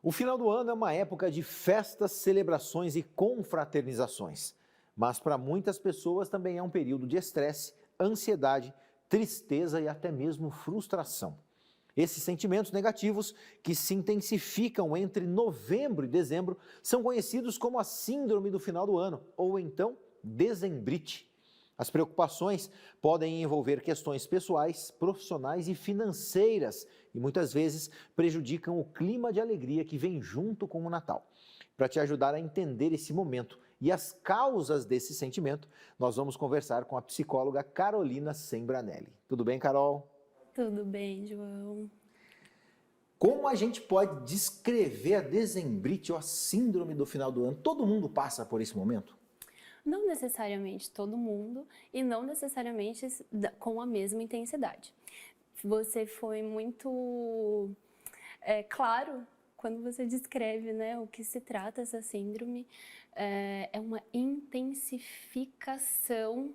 O final do ano é uma época de festas, celebrações e confraternizações. Mas para muitas pessoas também é um período de estresse, ansiedade, tristeza e até mesmo frustração. Esses sentimentos negativos, que se intensificam entre novembro e dezembro, são conhecidos como a síndrome do final do ano, ou então dezembrite. As preocupações podem envolver questões pessoais, profissionais e financeiras e muitas vezes prejudicam o clima de alegria que vem junto com o Natal. Para te ajudar a entender esse momento e as causas desse sentimento, nós vamos conversar com a psicóloga Carolina Sembranelli. Tudo bem, Carol? Tudo bem, João. Como a gente pode descrever a dezembrite ou a síndrome do final do ano? Todo mundo passa por esse momento? Não necessariamente todo mundo e não necessariamente com a mesma intensidade. Você foi muito claro quando você descreve, né, o que se trata essa síndrome. É uma intensificação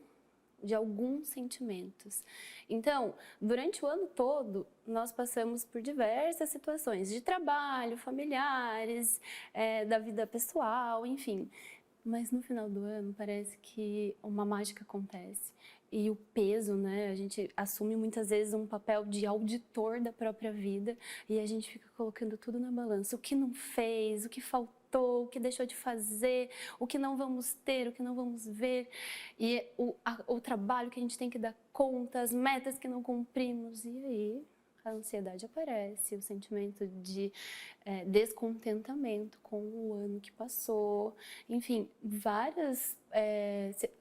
de alguns sentimentos. Então, durante o ano todo, nós passamos por diversas situações de trabalho, familiares, da vida pessoal, enfim. Mas no final do ano parece que uma mágica acontece e o peso, né? A gente assume muitas vezes um papel de auditor da própria vida e a gente fica colocando tudo na balança. O que não fez, o que faltou, o que deixou de fazer, o que não vamos ter, o que não vamos ver e o trabalho que a gente tem que dar conta, as metas que não cumprimos e aí a ansiedade aparece, o sentimento de descontentamento com o ano que passou, enfim, vários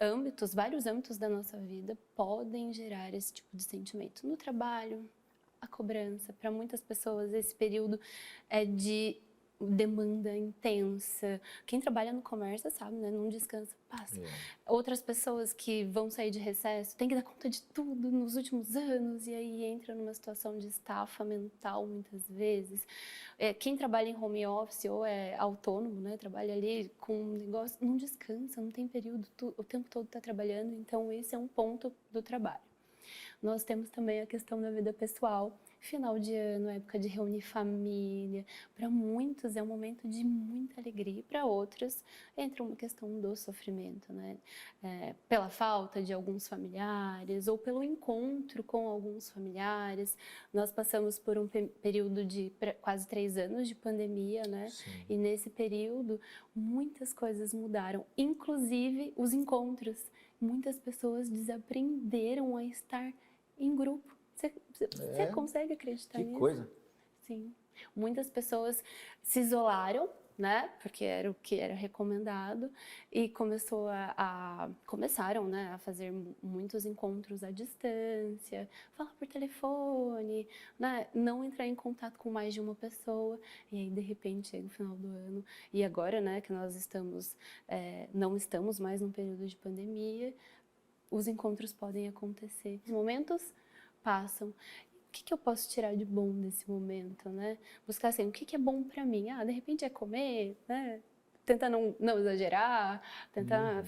âmbitos da nossa vida podem gerar esse tipo de sentimento. No trabalho, a cobrança, para muitas pessoas esse período é de demanda intensa. Quem trabalha no comércio sabe, né? Não descansa, passa. Outras pessoas que vão sair de recesso têm que dar conta de tudo nos últimos anos e aí entra numa situação de estafa mental muitas vezes. Quem trabalha em home office ou é autônomo, né? Trabalha ali com um negócio, não descansa, não tem período, o tempo todo está trabalhando, então esse é um ponto do trabalho. Nós temos também a questão da vida pessoal. Final de ano, época de reunir família. Para muitos é um momento de muita alegria e para outros entra uma questão do sofrimento, né? Pela falta de alguns familiares ou pelo encontro com alguns familiares. Nós passamos por um período de quase 3 anos de pandemia, né? Sim. E nesse período muitas coisas mudaram, inclusive os encontros. Muitas pessoas desaprenderam a estar em grupo. Você consegue acreditar nisso? Que coisa. Sim. Muitas pessoas se isolaram, né? Porque era o que era recomendado e começaram, né, a fazer muitos encontros à distância, falar por telefone, né? Não entrar em contato com mais de uma pessoa e aí de repente chega o final do ano e agora, né, que nós não estamos mais num período de pandemia, os encontros podem acontecer. Os momentos passam. O que eu posso tirar de bom desse momento, né? Buscar assim, o que é bom para mim? De repente é comer, né? Tentar não exagerar, tentar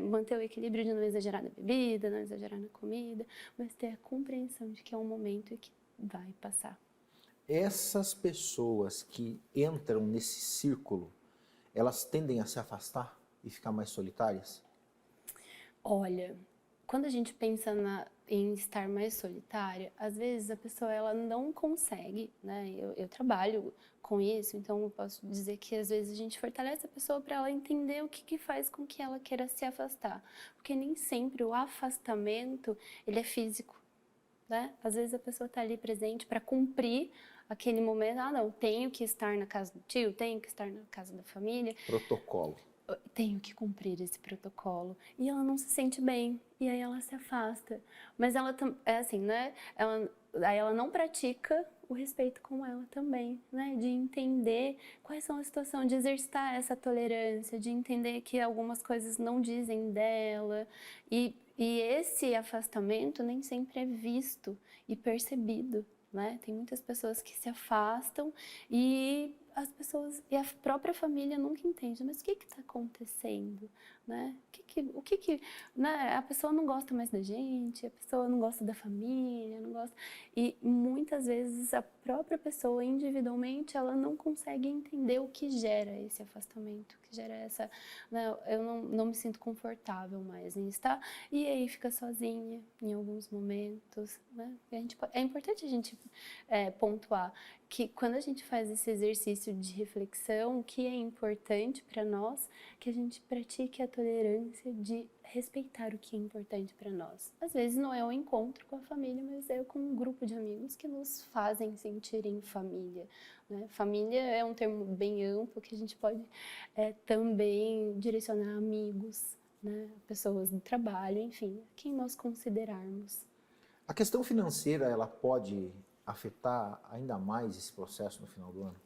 manter o equilíbrio de não exagerar na bebida, não exagerar na comida, mas ter a compreensão de que é um momento e que vai passar. Essas pessoas que entram nesse círculo, elas tendem a se afastar e ficar mais solitárias? Olha, quando a gente pensa em estar mais solitária, às vezes a pessoa ela não consegue, né? Eu trabalho com isso, então eu posso dizer que às vezes a gente fortalece a pessoa para ela entender o que faz com que ela queira se afastar, porque nem sempre o afastamento ele é físico, né? Às vezes a pessoa está ali presente para cumprir aquele momento, não, tenho que estar na casa do tio, tenho que estar na casa da família. Protocolo. Tenho que cumprir esse protocolo. E ela não se sente bem, e aí ela se afasta. Mas ela é assim, né? Aí ela não pratica o respeito com ela também, né? De entender quais são a situação, de exercitar essa tolerância, de entender que algumas coisas não dizem dela. E esse afastamento nem sempre é visto e percebido, né? Tem muitas pessoas que se afastam e as pessoas e a própria família nunca entende, mas o que está acontecendo, né? Né? A pessoa não gosta mais da gente, a pessoa não gosta da família, não gosta. E muitas vezes própria pessoa individualmente, ela não consegue entender o que gera esse afastamento, o que gera essa, né, eu não me sinto confortável mais em estar, e aí fica sozinha em alguns momentos, né? É importante a gente pontuar que quando a gente faz esse exercício de reflexão, o que é importante para nós, que a gente pratique a tolerância de respeitar o que é importante para nós. Às vezes não é um encontro com a família, mas é com um grupo de amigos que nos fazem sentir em família, né? Família é um termo bem amplo que a gente pode também direcionar a amigos, né? Pessoas do trabalho, enfim, quem nós considerarmos. A questão financeira, ela pode afetar ainda mais esse processo no final do ano?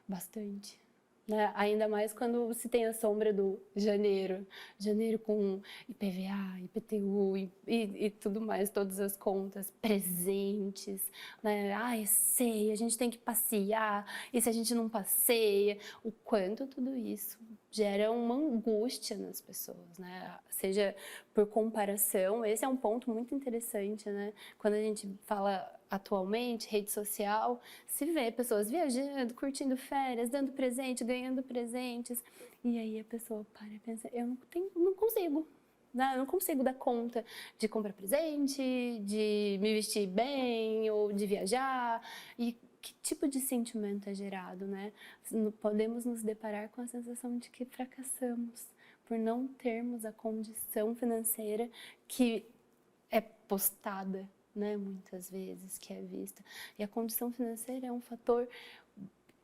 Bastante. Né? Ainda mais quando se tem a sombra do janeiro. Janeiro com IPVA, IPTU e tudo mais, todas as contas, presentes, né? Ai, ceia, a gente tem que passear, e se a gente não passeia, o quanto tudo isso gera uma angústia nas pessoas, né? Seja por comparação, esse é um ponto muito interessante, né? Quando a gente fala atualmente, rede social, se vê pessoas viajando, curtindo férias, dando presente, ganhando presentes, e aí a pessoa para e pensa, eu não consigo, né? Eu não consigo dar conta de comprar presente, de me vestir bem, ou de viajar, e que tipo de sentimento é gerado, né? Podemos nos deparar com a sensação de que fracassamos por não termos a condição financeira que é postada, né, muitas vezes, que é vista. E a condição financeira é um fator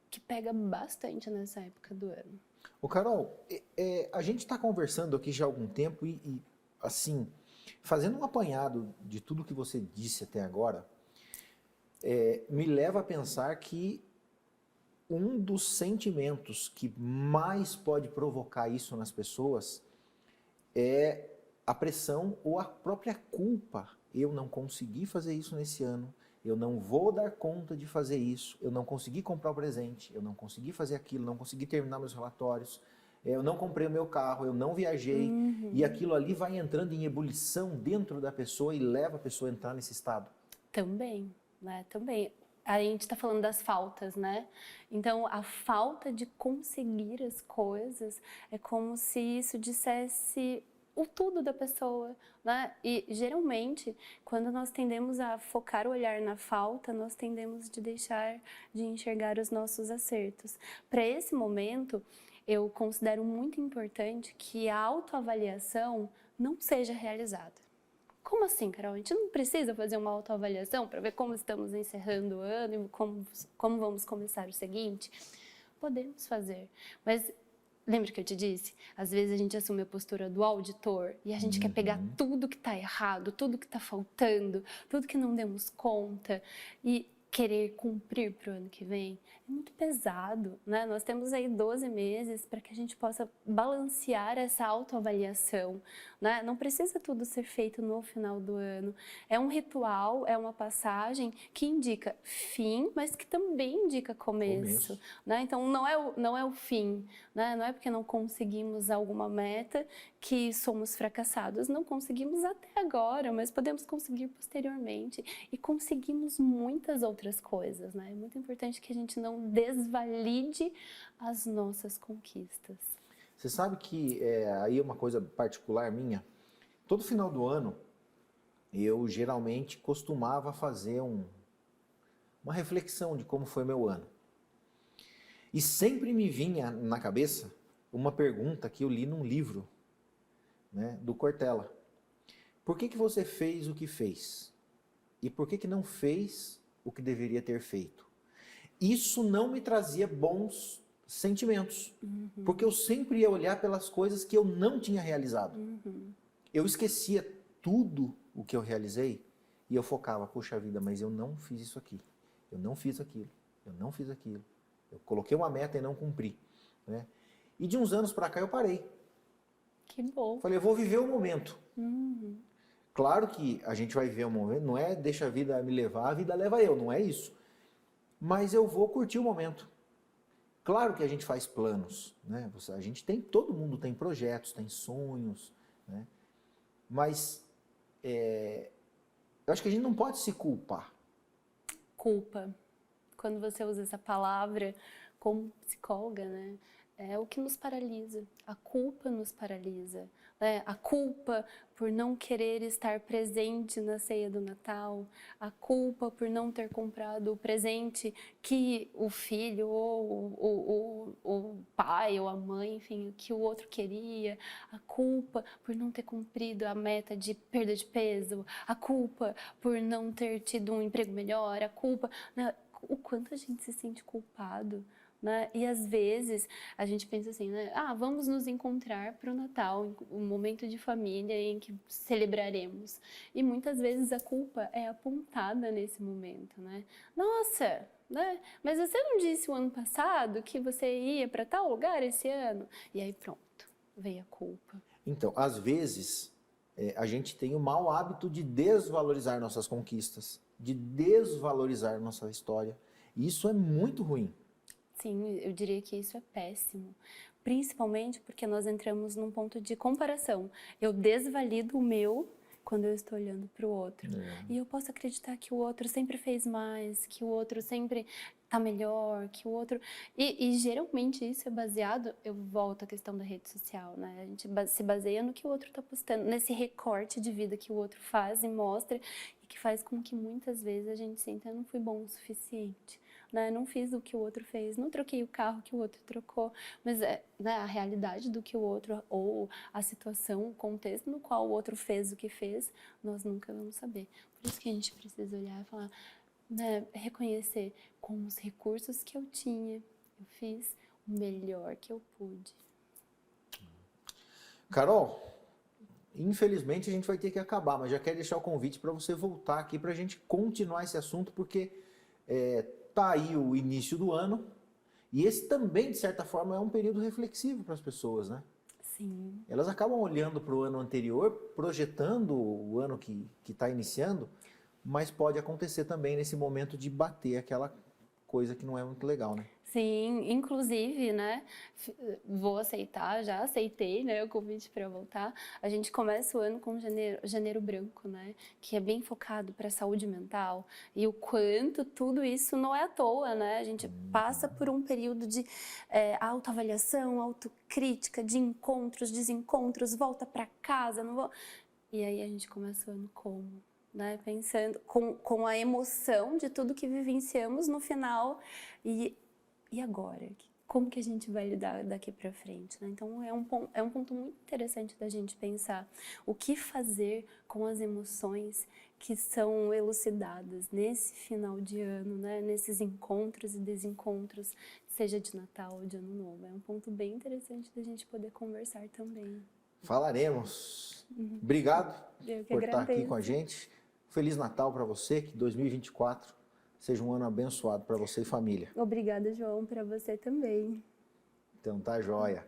que pega bastante nessa época do ano. Ô Carol, a gente está conversando aqui já há algum tempo e, assim, fazendo um apanhado de tudo que você disse até agora, me leva a pensar que um dos sentimentos que mais pode provocar isso nas pessoas é a pressão ou a própria culpa. Eu não consegui fazer isso nesse ano, eu não vou dar conta de fazer isso, eu não consegui comprar o presente, eu não consegui fazer aquilo, não consegui terminar meus relatórios, eu não comprei o meu carro, eu não viajei, e aquilo ali vai entrando em ebulição dentro da pessoa e leva a pessoa a entrar nesse estado. Também, né? Também. A gente está falando das faltas, né? Então, a falta de conseguir as coisas é como se isso dissesse o tudo da pessoa, né? E geralmente, quando nós tendemos a focar o olhar na falta, nós tendemos de deixar de enxergar os nossos acertos. Para esse momento, eu considero muito importante que a autoavaliação não seja realizada. Como assim, Carol? A gente não precisa fazer uma autoavaliação para ver como estamos encerrando o ano e como vamos começar o seguinte? Podemos fazer, mas lembra que eu te disse? Às vezes a gente assume a postura do auditor e a gente quer pegar tudo que está errado, tudo que está faltando, tudo que não demos conta e querer cumprir para o ano que vem. É muito pesado, né? Nós temos aí 12 meses para que a gente possa balancear essa autoavaliação, né? Não precisa tudo ser feito no final do ano. É um ritual, é uma passagem que indica fim, mas que também indica começo. Né? Então, não é o fim, né? Não é porque não conseguimos alguma meta que somos fracassados. Não conseguimos até agora, mas podemos conseguir posteriormente. E conseguimos muitas outras coisas, né? É muito importante que a gente não desvalide as nossas conquistas. Você sabe que aí é uma coisa particular minha. Todo final do ano, eu geralmente costumava fazer uma reflexão de como foi meu ano. E sempre me vinha na cabeça uma pergunta que eu li num livro, né, do Cortella. Por que você fez o que fez? E por que não fez o que deveria ter feito? Isso não me trazia bons sentimentos, porque eu sempre ia olhar pelas coisas que eu não tinha realizado. Eu esquecia tudo o que eu realizei e eu focava, poxa vida, mas eu não fiz isso aqui, eu não fiz aquilo, eu não fiz aquilo. Eu coloquei uma meta e não cumpri, né? E de uns anos para cá eu parei. Que bom. Falei, eu vou viver o momento. Claro que a gente vai viver o momento, não é deixa a vida me levar, a vida leva eu, não é isso. Mas eu vou curtir o momento. Claro que a gente faz planos, né? A gente tem, todo mundo tem projetos, tem sonhos, né? Mas eu acho que a gente não pode se culpar. Culpa. quando você usa essa palavra como psicóloga, né? É o que nos paralisa, a culpa nos paralisa, né? A culpa por não querer estar presente na ceia do Natal, a culpa por não ter comprado o presente que o filho ou o pai ou a mãe, enfim, que o outro queria, a culpa por não ter cumprido a meta de perda de peso, a culpa por não ter tido um emprego melhor, a culpa, né? O quanto a gente se sente culpado. Né? E às vezes a gente pensa assim, né? Ah, vamos nos encontrar para o Natal, um momento de família em que celebraremos. E muitas vezes a culpa é apontada nesse momento, né? Nossa, né? Mas você não disse o ano passado que você ia para tal lugar esse ano? E aí pronto, veio a culpa. Então, às vezes, a gente tem o mau hábito de desvalorizar nossas conquistas, de desvalorizar nossa história. E isso é muito ruim. Sim, eu diria que isso é péssimo, principalmente porque nós entramos num ponto de comparação. Eu desvalido o meu quando eu estou olhando para o outro. E eu posso acreditar que o outro sempre fez mais, que o outro sempre está melhor, que o outro... E geralmente isso é baseado, eu volto à questão da rede social, né? A gente se baseia no que o outro está postando, nesse recorte de vida que o outro faz e mostra, e que faz com que muitas vezes a gente sinta, eu não fui bom o suficiente. Né? Não fiz o que o outro fez, não troquei o carro que o outro trocou, mas né, a realidade do que o outro, ou a situação, o contexto no qual o outro fez o que fez, nós nunca vamos saber. Por isso que a gente precisa olhar e falar, né, reconhecer com os recursos que eu tinha, eu fiz o melhor que eu pude. Carol, infelizmente a gente vai ter que acabar, mas já quero deixar o convite para você voltar aqui para a gente continuar esse assunto, porque tá aí o início do ano e esse também, de certa forma, é um período reflexivo para as pessoas, né? Sim. Elas acabam olhando para o ano anterior, projetando o ano que está iniciando, mas pode acontecer também nesse momento de bater aquela coisa que não é muito legal, né? Sim, inclusive, né, vou aceitar, já aceitei, né, o convite para voltar. A gente começa o ano com janeiro branco, né, que é bem focado para a saúde mental e o quanto tudo isso não é à toa, né, a gente passa por um período de autoavaliação, autocrítica, de encontros, desencontros, volta para casa, não vou... E aí a gente começa o ano como? Né, pensando com a emoção de tudo que vivenciamos no final e agora? Como que a gente vai lidar daqui para frente? Né? Então, é um ponto muito interessante da gente pensar o que fazer com as emoções que são elucidadas nesse final de ano, né? Nesses encontros e desencontros, seja de Natal ou de Ano Novo. É um ponto bem interessante da gente poder conversar também. Falaremos. Obrigado por estar aqui com a agradeço. gente. Feliz Natal para você, que 2024 seja um ano abençoado para você e família. Obrigada, João, para você também. Então tá joia.